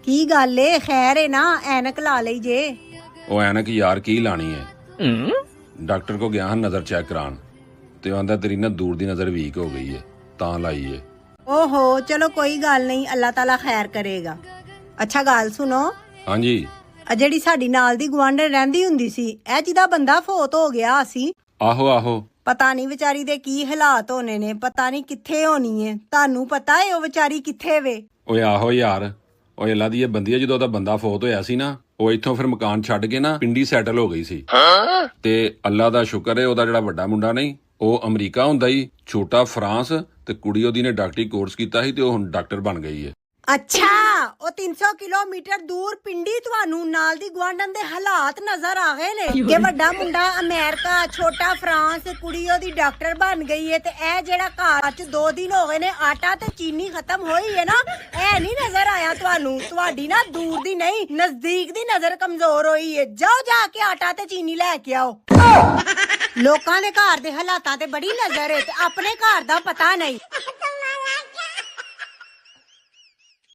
ਕੀ ਗੱਲ ਏ, ਖੈਰ ਏ ਨਾ? ਐਨਕ ਲਾ ਲਈ ਜੇ। ਉਹ ਐਨਕ ਯਾਰ ਕੀ ਲਾਣੀ ਹੈ, ਡਾਕਟਰ ਕੋ ਗਿਆ ਹਾਂ ਨਜ਼ਰ ਚੈੱਕ ਕਰਾਉਣ ਤੇ ਉਹ ਆਂਦਾ ਤੇਰੀ ਨਾ ਦੂਰ ਦੀ ਨਜ਼ਰ ਵੀਕ ਹੋ ਗਈ ਹੈ ਤਾਂ ਲਾਈ ਹੈ। ਓਹੋ ਚਲੋ ਕੋਈ ਗੱਲ ਨਹੀਂ, ਅੱਲਾਹ ਤਾਲਾ ਖੈਰ ਕਰੇਗਾ। ਅੱਛਾ ਗੱਲ ਸੁਣੋ। ਹਾਂਜੀ। ਆ ਜਿਹੜੀ ਸਾਡੀ ਨਾਲ ਦੀ ਗੁਆਂਢਣ ਰਹਿੰਦੀ ਹੁੰਦੀ ਸੀ, ਇਹ ਜਿਹਦਾ ਬੰਦਾ ਫੌਤ ਹੋ ਗਿਆ ਸੀ। ਆਹੋ ਆਹੋ। ਪਤਾ ਨਹੀਂ ਵਿਚਾਰੀ ਦੇ ਕੀ ਹਾਲਾਤ ਹੋਣੇ ਨੇ, ਪਤਾ ਨਹੀਂ ਕਿੱਥੇ ਹੋਣੀ ਏ। ਤੁਹਾਨੂੰ ਪਤਾ ਏ ਉਹ ਵਿਚਾਰੀ ਕਿੱਥੇ ਵੇ? ਓਏ ਆਹੋ ਯਾਰ, ਓਏ ਅੱਲਾ ਦੀ ਇਹ ਬੰਦੀ ਆ, ਜਦੋਂ ਉਹਦਾ ਬੰਦਾ ਫੌਤ ਹੋਇਆ ਸੀ ਨਾ, ਉਹ ਇੱਥੋਂ ਫਿਰ ਮਕਾਨ ਛੱਡ ਕੇ ਨਾ ਪਿੰਡੀ ਸੈਟਲ ਹੋ ਗਈ ਸੀ। ਤੇ ਅੱਲਾ ਦਾ ਸ਼ੁਕਰ ਏ ਉਹਦਾ ਜਿਹੜਾ ਵੱਡਾ ਮੁੰਡਾ ਨਹੀਂ, ਉਹ ਅਮਰੀਕਾ ਹੁੰਦਾ ਹੀ, ਛੋਟਾ ਫਰਾਂਸ, ਤੇ ਕੁੜੀ ਉਹਦੀ ਨੇ ਡਾਕਟਰੀ ਕੋਰਸ ਕੀਤਾ ਸੀ ਤੇ ਉਹ ਹੁਣ ਡਾਕਟਰ ਬਣ ਗਈ ਹੈ। ਅੱਛਾ, ਉਹ 300 ਕਿਲੋਮੀਟਰ ਦੂਰ ਪਿੰਡੀ ਤੁਹਾਨੂੰ ਨਾਲ ਦੀ ਗੁਆਂਢਣ ਦੇ ਹਾਲਾਤ ਨਜ਼ਰ ਆ ਗਏ ਨੇ ਕਿ ਵੱਡਾ ਮੁੰਡਾ ਅਮਰੀਕਾ, ਛੋਟਾ ਫਰਾਂਸ, ਕੁੜੀ ਉਹਦੀ ਡਾਕਟਰ ਬਣ ਗਈ ਹੈ। ਤੇ ਇਹ ਜਿਹੜਾ ਘਰ 'ਚ 2 ਦਿਨ ਹੋ ਗਏ ਨੇ ਆਟਾ ਤੇ ਚੀਨੀ ਖਤਮ ਹੋਈ ਹੈ ਨਾ, ਇਹ ਨਹੀਂ ਨਜ਼ਰ ਆਇਆ ਤੁਹਾਨੂੰ? ਤੁਹਾਡੀ ਨਾ ਦੂਰ ਦੀ ਨਹੀਂ ਨਜ਼ਦੀਕ ਦੀ ਨਜ਼ਰ ਕਮਜ਼ੋਰ ਹੋਈ ਹੈ। ਜਾਓ ਜਾ ਕੇ ਆਟਾ ਤੇ ਚੀਨੀ ਲੈ ਕੇ ਆਓ। ਲੋਕਾਂ ਦੇ ਘਰ ਦੇ ਹਾਲਾਤਾਂ ਤੇ ਬੜੀ ਨਜ਼ਰ ਹੈ ਤੇ ਆਪਣੇ ਘਰ ਦਾ ਪਤਾ ਨਹੀਂ।